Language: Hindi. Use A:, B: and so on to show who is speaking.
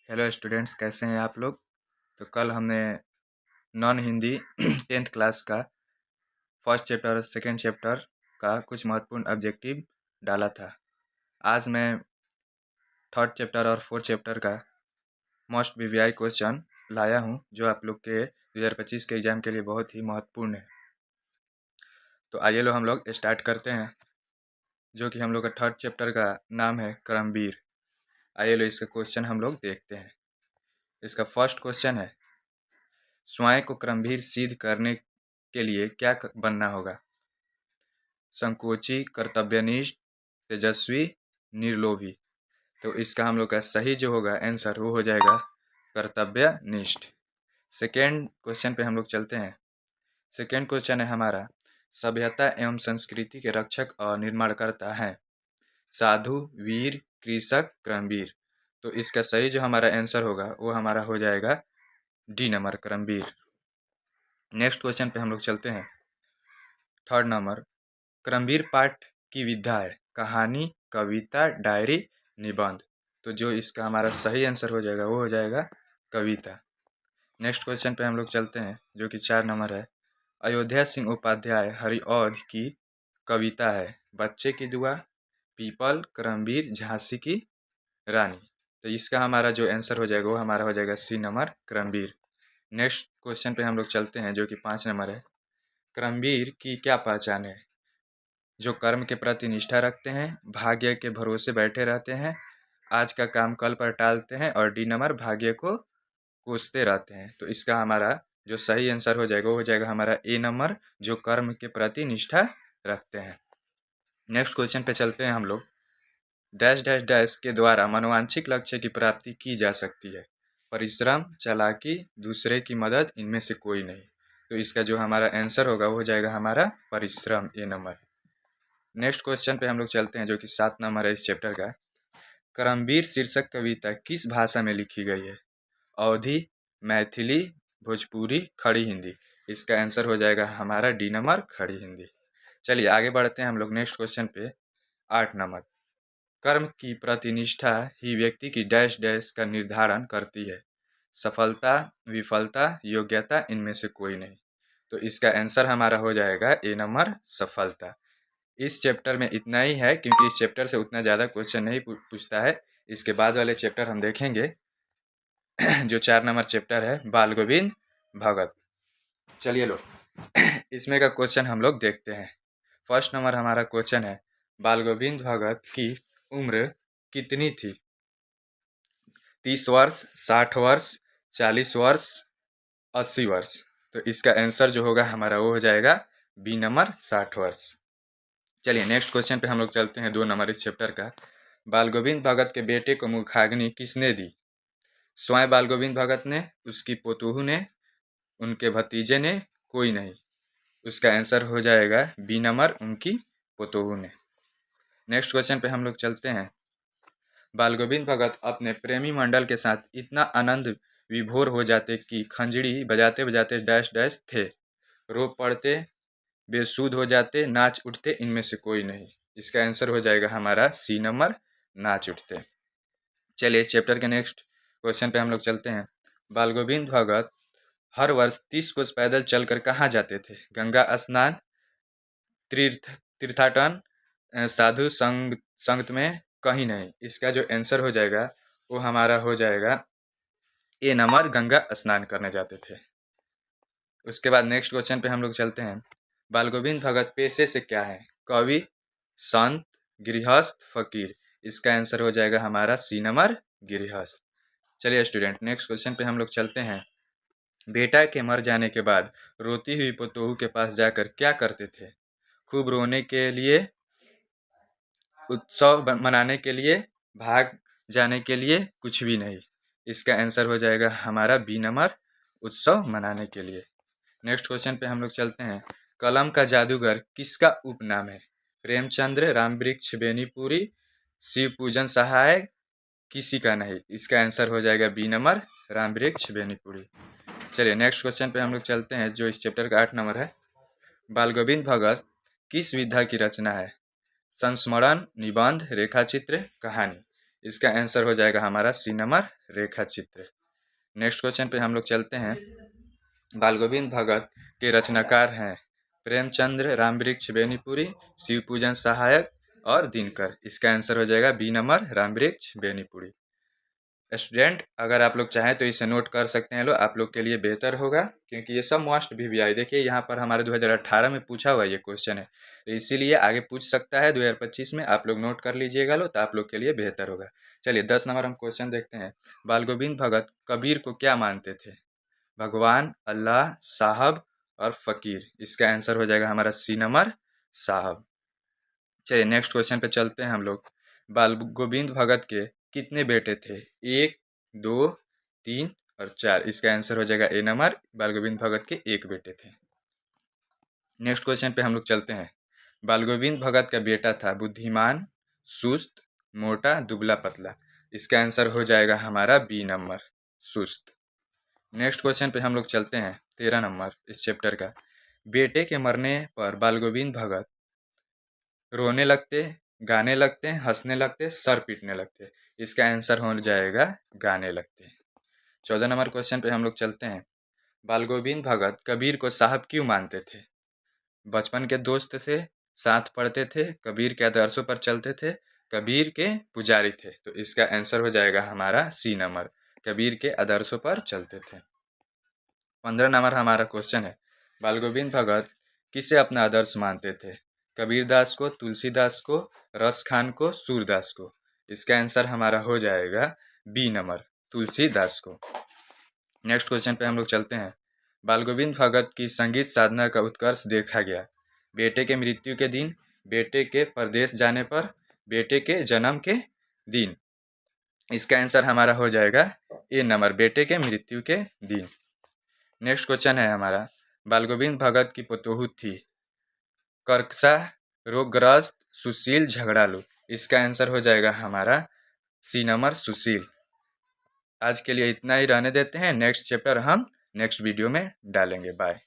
A: हेलो स्टूडेंट्स, कैसे हैं आप लोग। तो कल हमने नॉन हिंदी 10th क्लास का फर्स्ट चैप्टर और सेकेंड चैप्टर का कुछ महत्वपूर्ण ऑब्जेक्टिव डाला था। आज मैं थर्ड चैप्टर और फोर्थ चैप्टर का मोस्ट वीवीआई क्वेश्चन लाया हूं, जो आप लोग के 2025 के एग्ज़ाम के लिए बहुत ही महत्वपूर्ण है। तो आइए लो हम लोग स्टार्ट करते हैं, जो कि हम लोग का थर्ड चैप्टर का नाम है क्रमवीर। आइए लो इसका क्वेश्चन हम लोग देखते हैं। इसका फर्स्ट क्वेश्चन है, स्वयं को क्रमवीर सिद्ध करने के लिए क्या बनना होगा। संकोची, कर्तव्यनिष्ठ, तेजस्वी, निर्लोभी। तो इसका हम लोग का सही जो होगा आंसर वो हो जाएगा कर्तव्यनिष्ठ। सेकेंड क्वेश्चन पे हम लोग चलते हैं। सेकेंड क्वेश्चन है हमारा, सभ्यता एवं संस्कृति के रक्षक और निर्माणकर्ता हैं साधु, वीर, कृषक, क्रमवीर। तो इसका सही जो हमारा आंसर होगा वो हमारा हो जाएगा डी नंबर, क्रमवीर। नेक्स्ट क्वेश्चन पे हम लोग चलते हैं। थर्ड नंबर, क्रमवीर पाठ की विधा है कहानी, कविता, डायरी, निबंध। तो जो इसका हमारा सही आंसर हो जाएगा वो हो जाएगा कविता। नेक्स्ट क्वेश्चन पे हम लोग चलते हैं, जो कि 4 नंबर है। अयोध्या सिंह उपाध्याय हरिऔध की कविता है बच्चे की दुआ, पीपल, क्रमवीर, झांसी की रानी। तो इसका हमारा जो आंसर हो जाएगा वो हमारा हो जाएगा सी नंबर, क्रमवीर। नेक्स्ट क्वेश्चन पे हम लोग चलते हैं, जो कि 5 नंबर है। क्रमवीर की क्या पहचान है। जो कर्म के प्रति निष्ठा रखते हैं, भाग्य के भरोसे बैठे रहते हैं, आज का काम कल पर टालते हैं, और डी नंबर भाग्य को कोसते रहते हैं। तो इसका हमारा जो सही आंसर हो जाएगा वो हो जाएगा हमारा ए नंबर, जो कर्म के प्रति निष्ठा रखते हैं। नेक्स्ट क्वेश्चन पे चलते हैं हम लोग। डैश डैश डैश के द्वारा मनोवांछित लक्ष्य की प्राप्ति की जा सकती है। परिश्रम, चालाकी, दूसरे की मदद, इनमें से कोई नहीं। तो इसका जो हमारा आंसर होगा वो हो जाएगा हमारा परिश्रम, ए नंबर। नेक्स्ट क्वेश्चन पे हम लोग चलते हैं, जो कि 7 नंबर है इस चैप्टर का। करमवीर शीर्षक कविता किस भाषा में लिखी गई है। अवधी, मैथिली, भोजपुरी, खड़ी हिंदी। इसका आंसर हो जाएगा हमारा डी नंबर, खड़ी हिंदी। चलिए आगे बढ़ते हैं हम लोग नेक्स्ट क्वेश्चन पे। 8 नंबर, कर्म की प्रतिनिष्ठा ही व्यक्ति की डैश डैश का निर्धारण करती है। सफलता, विफलता, योग्यता, इनमें से कोई नहीं। तो इसका आंसर हमारा हो जाएगा ए नंबर, सफलता। इस चैप्टर में इतना ही है, क्योंकि इस चैप्टर से उतना ज़्यादा क्वेश्चन नहीं पूछता है। इसके बाद वाले चैप्टर हम देखेंगे जो 4 नंबर चैप्टर है बाल गोविंद भगत। चलिए लो इसमें का क्वेश्चन हम लोग देखते हैं। फर्स्ट नंबर हमारा क्वेश्चन है, बाल गोविंद भगत की उम्र कितनी थी। 30 वर्ष, 60 वर्ष, 40 वर्ष, 80 वर्ष। तो इसका आंसर जो होगा हमारा वो हो जाएगा बी नंबर, 60 वर्ष। चलिए नेक्स्ट क्वेश्चन पे हम लोग चलते हैं, 2 नंबर इस चैप्टर का। बाल गोविंद भगत के बेटे को मुखाग्नि किसने दी। स्वयं बाल गोविंद भगत ने, उसकी पोतोहू ने, उनके भतीजे ने, कोई नहीं। उसका आंसर हो जाएगा बी नंबर, उनकी पोतोहू ने। नेक्स्ट क्वेश्चन पे हम लोग चलते हैं। बाल गोविंद भगत अपने प्रेमी मंडल के साथ इतना आनंद विभोर हो जाते कि खंजड़ी बजाते बजाते डैश डैश थे, रो पड़ते, बेसुध हो जाते, नाच उठते, इनमें से कोई नहीं। इसका आंसर हो जाएगा हमारा सी नंबर, नाच उठते। चलिए इस चैप्टर के नेक्स्ट क्वेश्चन पे हम लोग चलते हैं। बाल गोविंद भगत हर वर्ष 30 कोस पैदल चलकर कहाँ जाते थे। गंगा स्नान, तीर्थाटन, साधु संगत में, कहीं नहीं। इसका जो आंसर हो जाएगा वो हमारा हो जाएगा ए नंबर, गंगा स्नान करने जाते थे। उसके बाद नेक्स्ट क्वेश्चन पे हम लोग चलते हैं। बाल गोविंद भगत पेशे से क्या है। कवि, संत, गृहस्थ, फकीर। इसका आंसर हो जाएगा हमारा सी नंबर, गृहस्थ। चलिए स्टूडेंट नेक्स्ट क्वेश्चन पे हम लोग चलते हैं। बेटा के मर जाने के बाद रोती हुई पतोहू के पास जाकर क्या करते थे। खूब रोने के लिए, उत्सव मनाने के लिए, भाग जाने के लिए, कुछ भी नहीं। इसका आंसर हो जाएगा हमारा बी नंबर, उत्सव मनाने के लिए। नेक्स्ट क्वेश्चन पे हम लोग चलते हैं। कलम का जादूगर किसका उपनाम है। प्रेमचंद्र, रामवृक्ष बेनीपुरी, शिव पूजन सहाय, किसी का नहीं। इसका आंसर हो जाएगा बी नंबर, रामवृक्ष बेनीपुरी। चलिए नेक्स्ट क्वेश्चन पे हम लोग चलते हैं, जो इस चैप्टर का 8 नंबर है। बाल गोविंद भगत किस विधा की रचना है। संस्मरण, निबंध, रेखाचित्र, कहानी। इसका आंसर हो जाएगा हमारा सी नंबर रेखा चित्र। नेक्स्ट क्वेश्चन पे हम लोग चलते हैं। बाल गोविंद भगत के रचनाकार हैं प्रेमचंद्र, रामवृक्ष बेनीपुरी, शिव पूजन सहायक और दिनकर। इसका आंसर हो जाएगा B number Ramvriksh Benipuri. Student अगर आप लोग चाहें तो इसे नोट कर सकते हैं, लो आप लोग के लिए बेहतर होगा, क्योंकि ये सब मोस्ट VVI देखिए यहाँ पर हमारे 2018 में पूछा हुआ ये क्वेश्चन है, तो इसीलिए आगे पूछ सकता है 2025 में। आप लोग नोट कर लीजिएगा लो, तो आप लोग के लिए बेहतर होगा। चलिए 10 नंबर हम क्वेश्चन देखते हैं। बाल गोविंद भगत कबीर को क्या मानते थे? भगवान, अल्लाह, साहब और फकीर। इसका आंसर हो जाएगा हमारा सी नंबर साहब। चलिए नेक्स्ट क्वेश्चन पे चलते हैं हम लोग। बाल गोविंद भगत के कितने बेटे थे? 1, 2, 3 और 4। इसका आंसर हो जाएगा ए नंबर, बाल गोविंद भगत के एक बेटे थे। नेक्स्ट क्वेश्चन पे हम लोग चलते हैं। बाल गोविंद भगत का बेटा था बुद्धिमान, सुस्त, मोटा, दुबला पतला। इसका आंसर हो जाएगा हमारा बी नंबर सुस्त। नेक्स्ट क्वेश्चन पे हम लोग चलते हैं 13 नंबर इस चैप्टर का। बेटे के मरने पर बाल गोविंद भगत रोने लगते, गाने लगते, हंसने लगते, सर पीटने लगते। इसका आंसर हो जाएगा गाने लगते। 14 नंबर क्वेश्चन पे हम लोग चलते हैं। बाल गोविंद भगत कबीर को साहब क्यों मानते थे? बचपन के दोस्त थे, साथ पढ़ते थे, कबीर के आदर्शों पर चलते थे, कबीर के पुजारी थे। तो इसका आंसर हो जाएगा हमारा सी नंबर, कबीर के आदर्शों पर चलते थे। 15 नंबर हमारा क्वेश्चन है। बाल गोविंद भगत किसे अपना आदर्श मानते थे? कबीरदास को, तुलसीदास को, रस खान को, सूरदास को। इसका आंसर हमारा हो जाएगा बी नंबर तुलसीदास को। नेक्स्ट क्वेश्चन पे हम लोग चलते हैं। बाल गोविंद भगत की संगीत साधना का उत्कर्ष देखा गया बेटे के मृत्यु के दिन, बेटे के परदेश जाने पर, बेटे के जन्म के दिन। इसका आंसर हमारा हो जाएगा ए नंबर, बेटे के मृत्यु के दिन। नेक्स्ट क्वेश्चन है हमारा। बाल गोविंद भगत की पतोहू थी कर्कशा, रोगग्रस्त, सुशील, झगड़ालू। इसका आंसर हो जाएगा हमारा सी नंबर सुशील। आज के लिए इतना ही रहने देते हैं, नेक्स्ट चैप्टर हम नेक्स्ट वीडियो में डालेंगे। बाय।